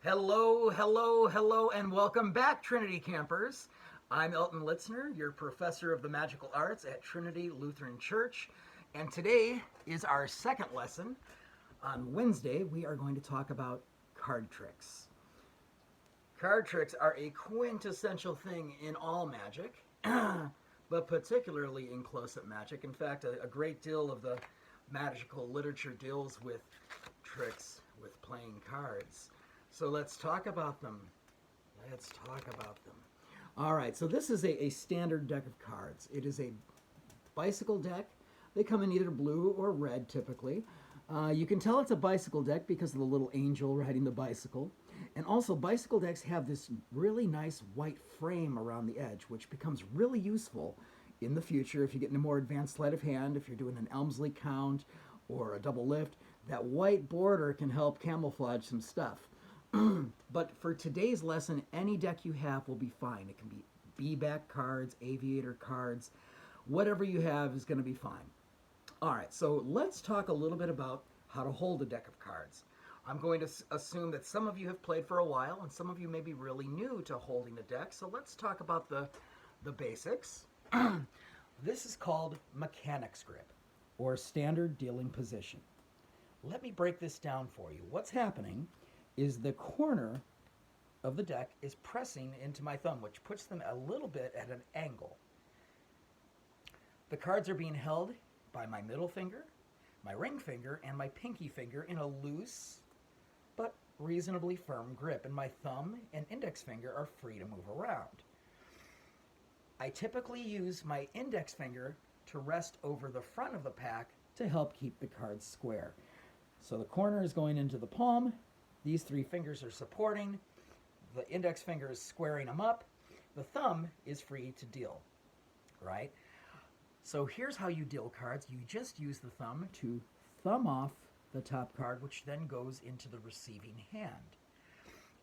Hello, hello, hello, and welcome back, Trinity Campers. I'm Elton Litzner, your professor of the magical arts at Trinity Lutheran Church, and today is our second lesson. On Wednesday, we are going to talk about card tricks. Card tricks are a quintessential thing in all magic, but particularly in close-up magic. In fact, a great deal of the magical literature deals with tricks with playing cards. So let's talk about them. Let's talk about them. All right, so this is a standard deck of cards. It is a bicycle deck. They come in either blue or red typically. You can tell it's a bicycle deck because of the little angel riding the bicycle. And also, bicycle decks have this really nice white frame around the edge, which becomes really useful in the future if you get into more advanced sleight of hand, if you're doing an Elmsley count or a double lift. That white border can help camouflage some stuff. But for today's lesson, any deck you have will be fine. It can be B-back cards, aviator cards, whatever you have is going to be fine. All right, so let's talk a little bit about how to hold a deck of cards. I'm going to assume that some of you have played for a while and some of you may be really new to holding a deck, so let's talk about the basics. This is called mechanics grip, or standard dealing position. Let me break this down for you. What's happening is the corner of the deck is pressing into my thumb, which puts them a little bit at an angle. The cards are being held by my middle finger, my ring finger, and my pinky finger in a loose but reasonably firm grip, and my thumb and index finger are free to move around. I typically use my index finger to rest over the front of the pack to help keep the cards square. So the corner is going into the palm, these three fingers are supporting, the index finger is squaring them up, the thumb is free to deal, right? So here's how you deal cards. You just use the thumb to thumb off the top card, which then goes into the receiving hand.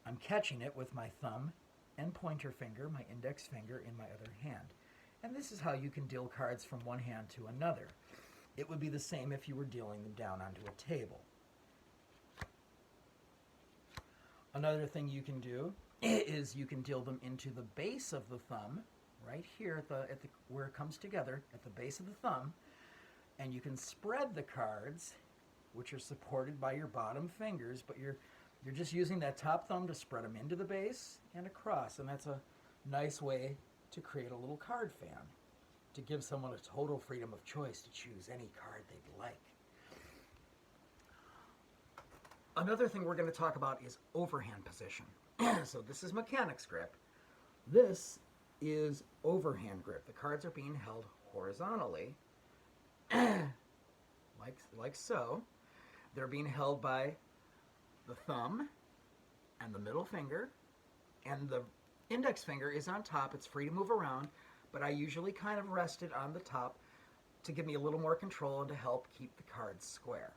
I'm catching it with my thumb and pointer finger, my index finger in my other hand. And this is how you can deal cards from one hand to another. It would be the same if you were dealing them down onto a table. Another thing you can do is you can deal them into the base of the thumb, right here at the where it comes together, at the base of the thumb, and you can spread the cards, which are supported by your bottom fingers, but you're just using that top thumb to spread them into the base and across, and that's a nice way to create a little card fan, to give someone a total freedom of choice to choose any card they'd like. Another thing we're going to talk about is overhand position. So this is mechanics grip. This is overhand grip. The cards are being held horizontally, like so. They're being held by the thumb and the middle finger, and the index finger is on top. It's free to move around, but I usually kind of rest it on the top to give me a little more control and to help keep the cards square.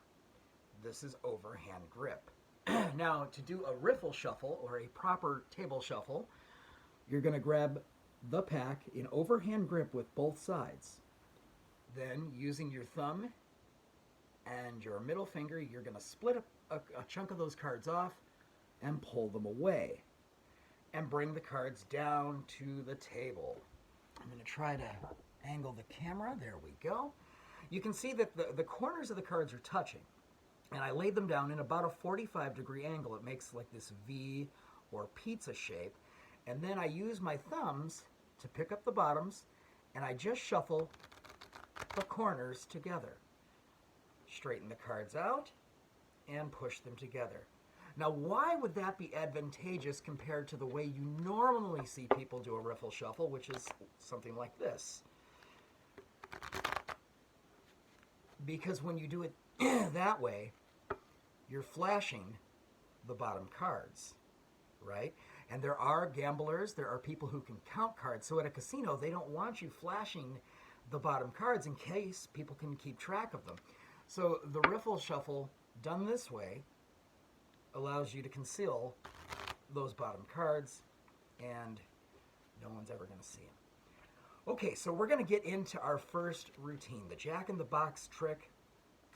This is overhand grip. Now, to do a riffle shuffle or a proper table shuffle, you're going to grab the pack in overhand grip with both sides. Then, using your thumb and your middle finger, you're going to split a chunk of those cards off and pull them away. And bring the cards down to the table. I'm going to try to angle the camera. There we go. You can see that the corners of the cards are touching. And I laid them down in about a 45-degree angle. It makes like this V or pizza shape. And then I use my thumbs to pick up the bottoms, and I just shuffle the corners together. Straighten the cards out and push them together. Now, why would that be advantageous compared to the way you normally see people do a riffle shuffle, which is something like this? Because when you do it that way, you're flashing the bottom cards, right? And there are gamblers, there are people who can count cards. So at a casino, they don't want you flashing the bottom cards in case people can keep track of them. So the riffle shuffle done this way allows you to conceal those bottom cards, and no one's ever going to see them. Okay, so we're going to get into our first routine, the Jack in the Box trick.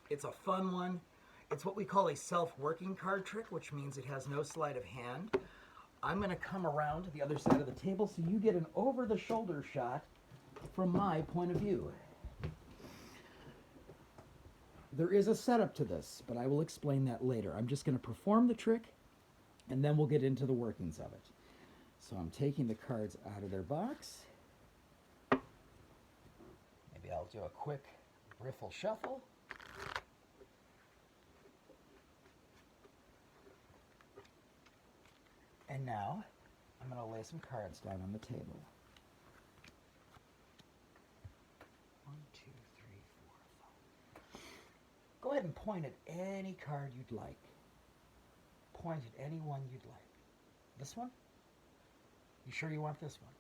It's a fun one. It's what we call a self-working card trick, which means it has no sleight of hand. I'm going to come around to the other side of the table so you get an over-the-shoulder shot from my point of view. There is a setup to this, but I will explain that later. I'm just going to perform the trick, and then we'll get into the workings of it. So I'm taking the cards out of their box. Maybe I'll do a quick riffle shuffle. And now I'm going to lay some cards down on the table. 1, 2, 3, 4, 5. Go ahead and point at any card you'd like. Point at any one you'd like. This one? You sure you want this one?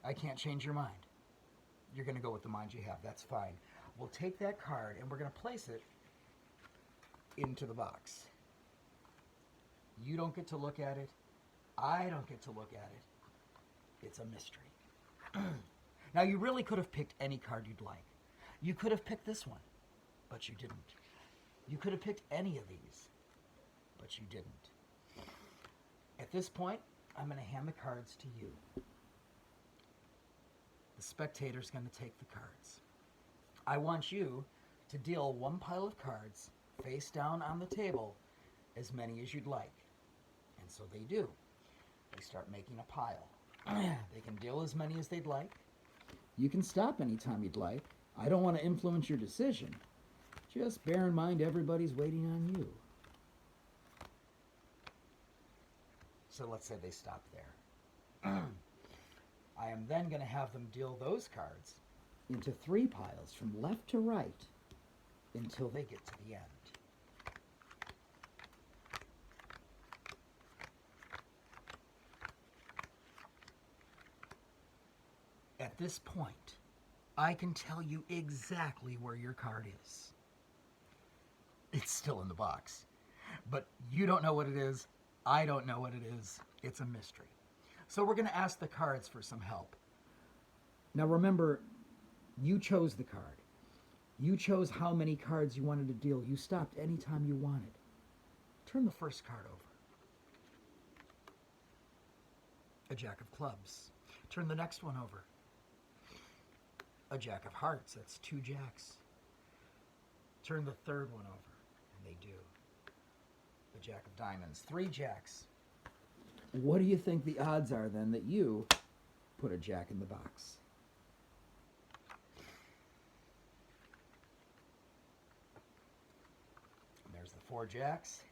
I can't change your mind. You're going to go with the mind you have. That's fine. We'll take that card and we're going to place it into the box. You don't get to look at it. I don't get to look at it. It's a mystery. Now, you really could have picked any card you'd like. You could have picked this one, but you didn't. You could have picked any of these, but you didn't. At this point, I'm going to hand the cards to you. The spectator's going to take the cards. I want you to deal one pile of cards face down on the table, as many as you'd like. And so they do. They start making a pile. They can deal as many as they'd like. You can stop anytime you'd like. I don't want to influence your decision. Just bear in mind everybody's waiting on you. So let's say they stop there. I am then going to have them deal those cards into 3 piles from left to right until they get to the end. At this point, I can tell you exactly where your card is. It's still in the box, but you don't know what it is. I don't know what it is. It's a mystery. So we're going to ask the cards for some help. Now remember, you chose the card. You chose how many cards you wanted to deal. You stopped anytime you wanted. Turn the first card over. A Jack of Clubs. Turn the next one over. A Jack of Hearts. That's 2 jacks. Turn the third one over. And they do. The Jack of Diamonds. 3 jacks. What do you think the odds are then that you put a jack in the box? And there's the 4 jacks.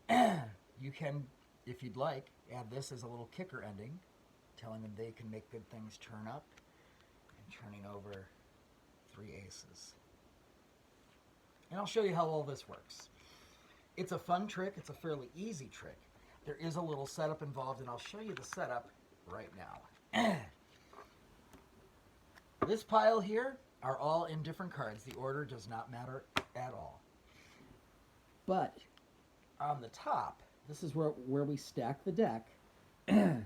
You can, if you'd like, add this as a little kicker ending, telling them they can make good things turn up, and turning over 3 aces. And I'll show you how all this works. It's a fun trick. It's a fairly easy trick. There is a little setup involved, and I'll show you the setup right now. This pile here are all in different cards. The order does not matter at all. But on the top, this is where we stack the deck. I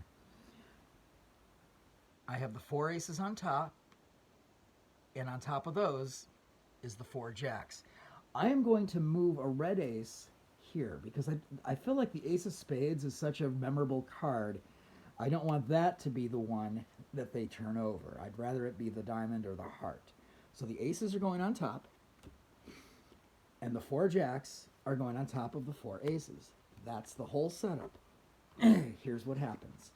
have the 4 aces on top, and on top of those is the 4 jacks. I am going to move a red ace here because I feel like the ace of spades is such a memorable card. I don't want that to be the one that they turn over. I'd rather it be the diamond or the heart. So the aces are going on top, and the 4 jacks are going on top of the 4 aces. That's the whole setup. Here's what happens.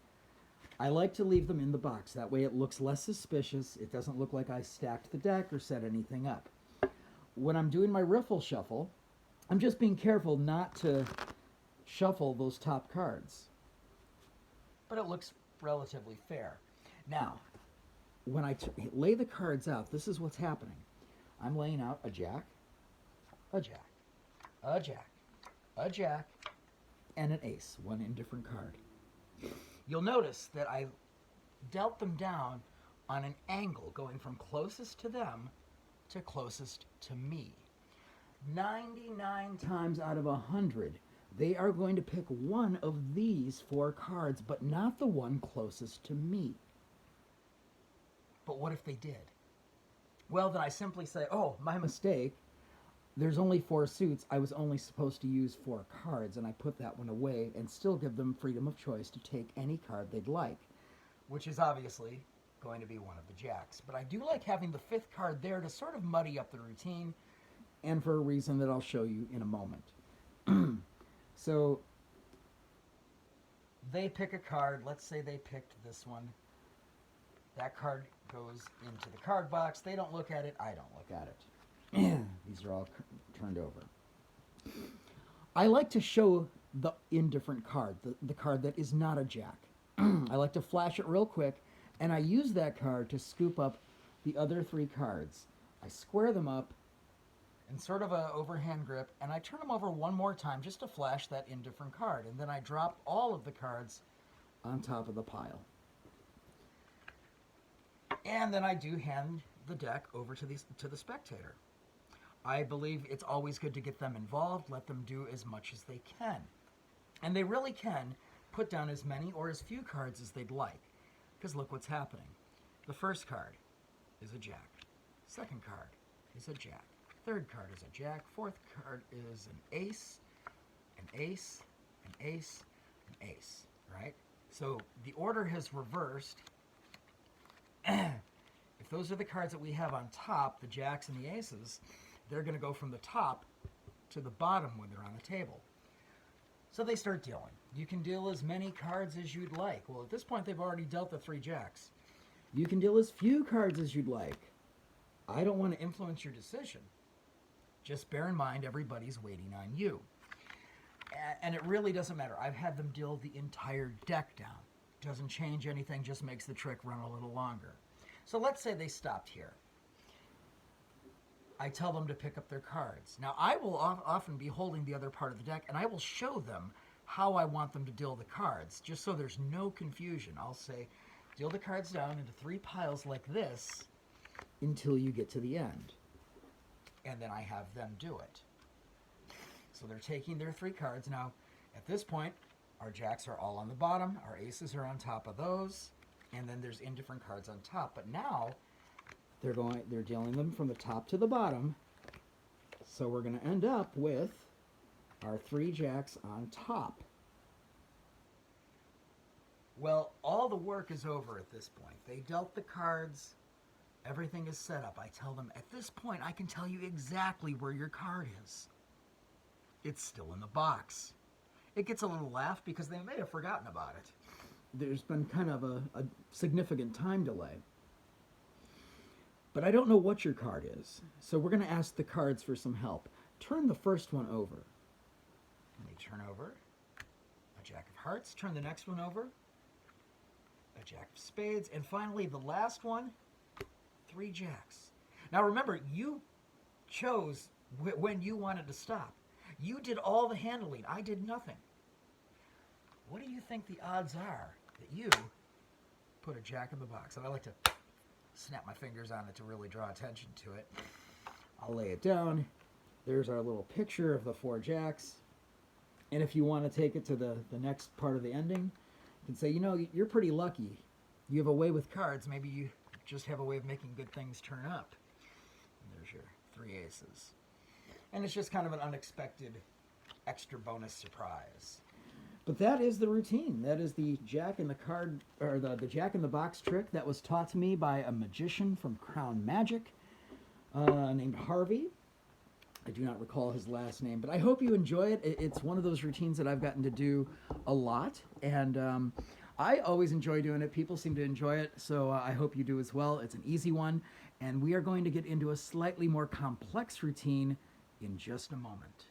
I like to leave them in the box. That way it looks less suspicious. It doesn't look like I stacked the deck or set anything up. When I'm doing my riffle shuffle, I'm just being careful not to shuffle those top cards. But it looks relatively fair. Now, when I lay the cards out, this is what's happening. I'm laying out a jack, a jack, a jack, a jack, and an ace, one indifferent card. You'll notice that I dealt them down on an angle going from closest to them to closest to me. 99 times out of 100, they are going to pick one of these 4 cards, but not the one closest to me. But what if they did? Well, then I simply say, oh, my mistake. there's only 4 suits, I was only supposed to use 4 cards, and I put that one away and still give them freedom of choice to take any card they'd like, which is obviously going to be one of the jacks. But I do like having the 5th card there to sort of muddy up the routine, and for a reason that I'll show you in a moment. So they pick a card. Let's say they picked this one. That card goes into the card box. They don't look at it. I don't look at it. These are all turned over. I like to show the indifferent card, the card that is not a jack. I like to flash it real quick, and I use that card to scoop up the other 3 cards. I square them up in sort of a overhand grip, and I turn them over one more time just to flash that indifferent card, and then I drop all of the cards on top of the pile. And then I do hand the deck over to the spectator. I believe it's always good to get them involved, let them do as much as they can. And they really can put down as many or as few cards as they'd like, because look what's happening. The first card is a jack. Second card is a jack. Third card is a jack. Fourth card is an ace, an ace, an ace, an ace, right? So the order has reversed. If those are the cards that we have on top, the jacks and the aces, they're going to go from the top to the bottom when they're on the table. So they start dealing. You can deal as many cards as you'd like. Well, at this point, they've already dealt the 3 jacks. You can deal as few cards as you'd like. I don't want to influence your decision. Just bear in mind, everybody's waiting on you. And it really doesn't matter. I've had them deal the entire deck down. Doesn't change anything, just makes the trick run a little longer. So let's say they stopped here. I tell them to pick up their cards. Now, I will often be holding the other part of the deck, and I will show them how I want them to deal the cards, just so there's no confusion. I'll say, deal the cards down into 3 piles like this until you get to the end. And then I have them do it. So they're taking their 3 cards. Now, at this point, our jacks are all on the bottom, our aces are on top of those, and then there's indifferent cards on top. But now, they're dealing them from the top to the bottom. So we're going to end up with our 3 jacks on top. Well, all the work is over at this point. They dealt the cards. Everything is set up. I tell them, at this point, I can tell you exactly where your card is. It's still in the box. It gets a little laugh because they may have forgotten about it. There's been kind of a significant time delay. But I don't know what your card is, so we're going to ask the cards for some help. Turn the first one over. Let me turn over a jack of hearts. Turn the next one over, a jack of spades. And finally, the last one, 3 jacks. Now remember, you chose when you wanted to stop. You did all the handling. I did nothing. What do you think the odds are that you put a jack in the box? And I like to snap my fingers on it to really draw attention to it. I'll lay it down. There's our little picture of the 4 jacks. And if you want to take it to the next part of the ending, you can say, you know, you're pretty lucky. You have a way with cards. Maybe you just have a way of making good things turn up. And there's your 3 aces. And it's just kind of an unexpected extra bonus surprise. But that is the routine. That is the jack in the card, or the jack in the box trick that was taught to me by a magician from Crown Magic named Harvey. I do not recall his last name, but I hope you enjoy it. It's one of those routines that I've gotten to do a lot, and I always enjoy doing it. People seem to enjoy it, so I hope you do as well. It's an easy one, and we are going to get into a slightly more complex routine in just a moment.